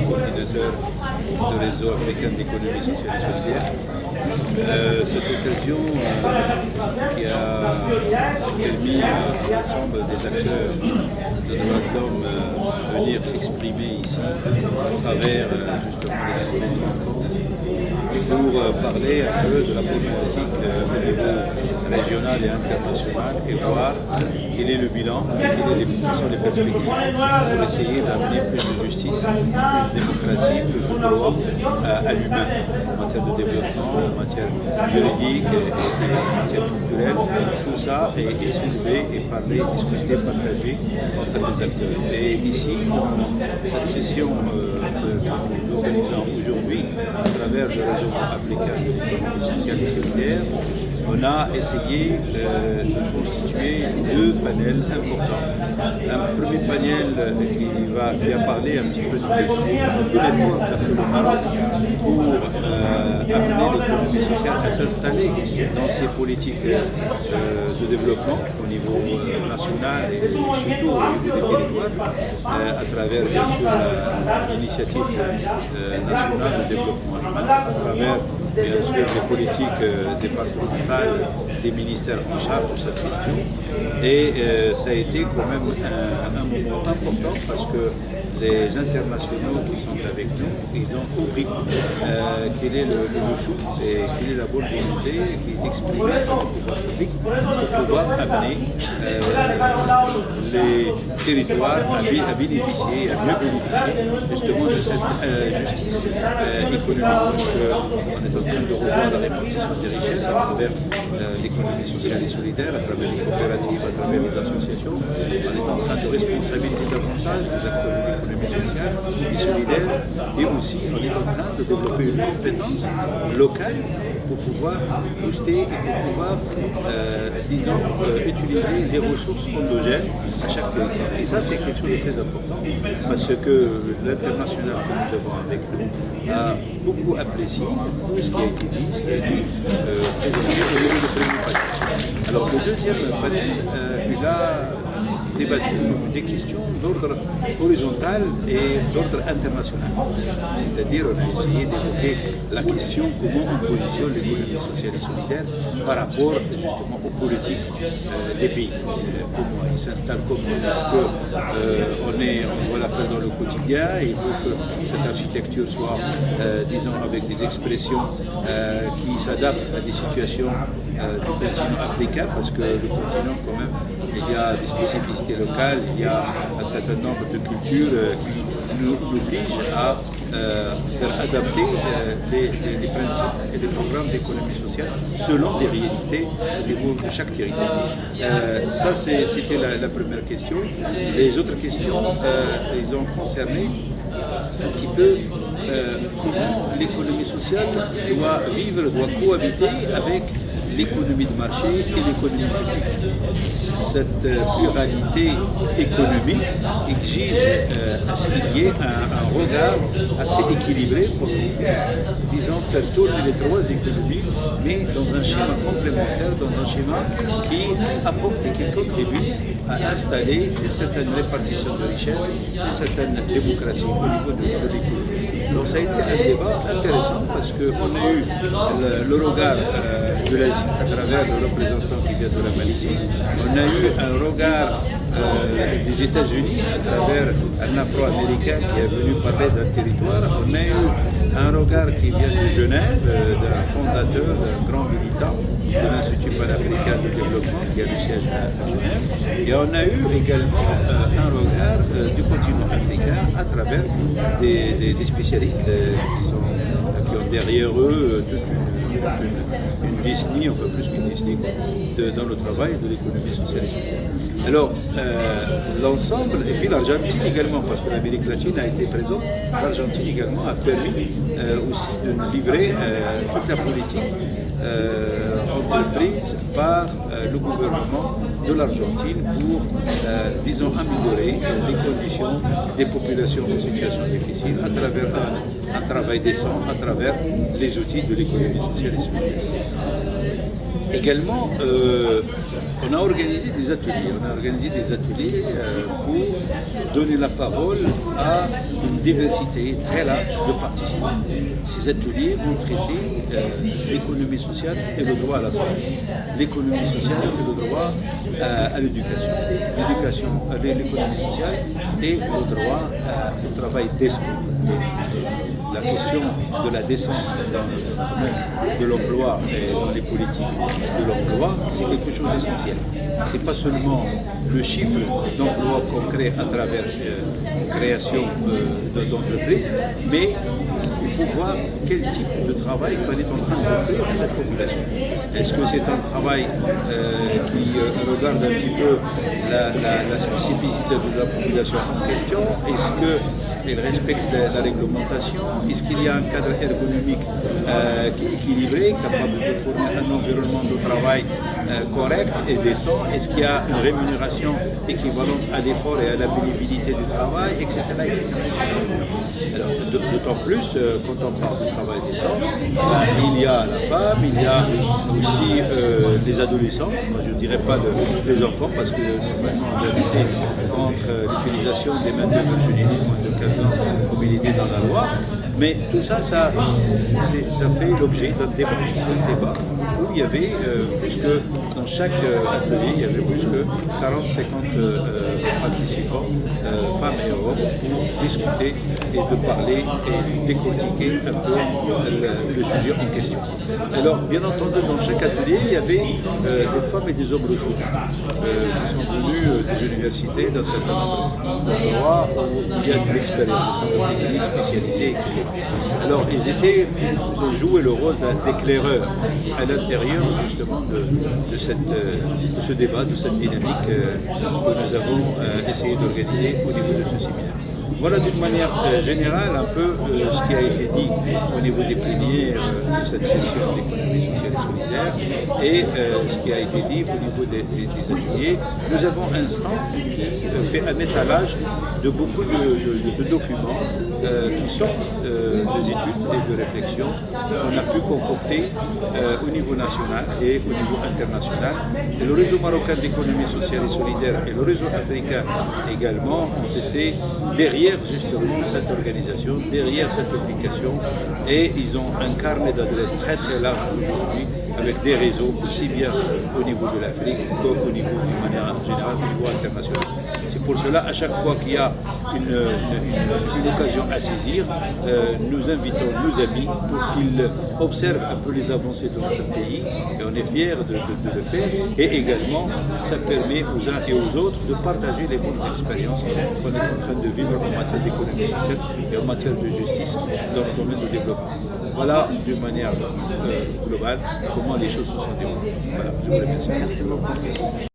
coordinateur du réseau africain d'économie sociale et solidaire. Cette occasion qui a permis à l'ensemble des acteurs de droits de l'homme venir s'exprimer ici à travers justement les différentes rencontres pour parler un peu de la problématique au niveau régional et international et voir quel est le bilan, quelles sont les perspectives pour essayer d'amener plus de justice, plus de démocratie, plus de droit à l'humain en matière de développement, en matière juridique et en matière culturelle. Tout ça est soulevé et parlé, discuté, partagé entre les acteurs. Et ici, dans cette session que nous organisons aujourd'hui à travers le réseau africain d'économie sociale et solidaire, on a essayé de constituer deux panels importants. Un premier panel qui a parlé un petit peu de l'effort qu'a fait le Maroc pour amener l'économie sociale à s'installer dans ses politiques de développement au niveau national et surtout au niveau des territoires, à travers bien sûr l'initiative nationale de développement humain, à travers bien sûr les politiques départementales des ministères en charge de cette question. Et ça a été quand même un moment important parce que les internationaux qui sont avec nous, ils ont compris quel est le dessous et quelle est la bonne volonté qui est exprimée par le pouvoir public pour pouvoir amener les territoires à bénéficier, à mieux bénéficier justement de cette justice économique. Parce qu'on est en train de revoir la répartition des richesses à travers l'économie sociale et solidaire, à travers les coopératives, à travers les associations. On est en train de responsabiliser davantage les acteurs de l'économie sociale et solidaire. Et aussi, on est en train de développer une compétence locale pour pouvoir booster et pour pouvoir, disons, utiliser les ressources endogènes à chaque territoire. Et ça, c'est quelque chose de très important parce que l'international que nous avons avec nous a beaucoup apprécié tout ce qui a été dit, ce qui a été présenté au niveau du premier panel. Alors, le deuxième panel, il a débattu des questions d'ordre horizontal et d'ordre international. C'est-à-dire, on a essayé d'évoquer la question comment on positionne l'économie sociale et solidaire par rapport justement aux politiques des pays. Comment ils s'installent, comment est-ce qu'on doit la faire dans le quotidien. Il faut que cette architecture soit, disons, avec des expressions qui s'adaptent à des situations du continent africain, parce que le continent, quand même, il y a des spécificités locales, il y a un certain nombre de cultures qui nous obligent à faire adapter les principes et les programmes d'économie sociale selon les réalités au niveau de chaque territoire. Ça, c'était la première question. Les autres questions, ils ont concerné un petit peu comment l'économie sociale doit vivre, doit cohabiter avec l'économie de marché et l'économie publique. Cette pluralité économique exige à ce qu'il y ait un regard assez équilibré pour qu'on puisse, disons, faire tourner les trois économies, mais dans un schéma complémentaire, dans un schéma qui apporte et qui contribue à installer une certaine répartition de richesses, une certaine démocratie au niveau de l'économie. Donc ça a été un débat intéressant parce qu'on a eu le regard de l'Asie à travers le représentant qui vient de la Malaisie. On a eu un regard des États-Unis à travers un Afro-Américain qui est venu parler d'un territoire. On a eu un regard qui vient de Genève, d'un fondateur, d'un grand militant de l'Institut panafricain de développement qui a le siège à Genève. Et on a eu également un regard du continent africain à travers des spécialistes qui ont derrière eux toute une décennie, enfin plus qu'une décennie, dans le travail de l'économie sociale et solidaire. Alors, l'ensemble, et puis l'Argentine également, parce que l'Amérique latine a été présente, l'Argentine également a permis aussi de nous livrer toute la politique entreprise par le gouvernement de l'Argentine pour, disons, améliorer les conditions des populations en situation difficile à travers un travail décent, à travers les outils de l'économie sociale et solidaire. Également, on a organisé des ateliers. Pour donner la parole à une diversité très large de participants. Ces ateliers vont traiter l'économie sociale et le droit à la santé, l'économie sociale et le droit à l'éducation, l'économie sociale et le droit au travail décent. La question de la décence dans le domaine de l'emploi et dans les politiques de l'emploi, c'est quelque chose d'essentiel. Ce n'est pas seulement le chiffre d'emploi qu'on crée à travers création d'entreprises, mais il faut voir quel type de travail qu'on est en train d'offrir à cette population. Est-ce que c'est un travail qui regarde un petit peu la spécificité de la population en question? Est-ce qu'elle respecte la réglementation? Est-ce qu'il y a un cadre ergonomique qui est équilibré, capable de fournir un environnement de travail correct et décent? Est-ce qu'il y a une rémunération équivalente à l'effort et à la pénibilité du travail, etc. Alors, d'autant plus, quand on parle de travail décent, il y a la femme, il y a aussi les adolescents, moi je ne dirais pas les enfants, parce que normalement on a lutté contre l'utilisation des main-d'œuvre juvéniles moins de 15 ans comme il est dit dans la loi, mais tout ça, ça fait l'objet d'un débat où il y avait plus que, dans chaque atelier, il y avait plus que 40-50 participants, femmes et hommes, pour discuter et de parler et de décortiquer un peu le sujet en question. Alors, bien entendu, dans chaque atelier, il y avait des femmes et des hommes ressources qui sont venus des universités, d'un certain nombre d'endroits où il y a de l'expérience, des centres techniques spécialisés, etc. Alors, ils ont joué le rôle d'éclaireurs à l'intérieur justement de ce débat, de cette dynamique que nous avons essayé d'organiser au niveau de ce séminaire. Voilà d'une manière générale un peu ce qui a été dit au niveau des plénières de cette session d'économie sociale et solidaire et ce qui a été dit au niveau des ateliers. Nous avons un stand qui fait un étalage de beaucoup de documents qui sortent des études et de réflexions qu'on a pu concocter au niveau national et au niveau international. Et le réseau marocain d'économie sociale et solidaire et le réseau africain également ont été derrière justement cette organisation, derrière cette publication, et ils ont un carnet d'adresses très très large aujourd'hui avec des réseaux aussi bien au niveau de l'Afrique qu'au niveau d'une manière générale au niveau international. C'est pour cela, à chaque fois qu'il y a une occasion à saisir, nous invitons nos amis pour qu'ils observent un peu les avancées de notre pays, et on est fiers de le faire, et également ça permet aux uns et aux autres de partager les bonnes expériences qu'on est en train de vivre en matière d'économie sociale et en matière de justice dans le domaine du développement. Voilà d'une manière globale comment les choses se sont déroulées. Voilà, je vous remercie. Merci beaucoup.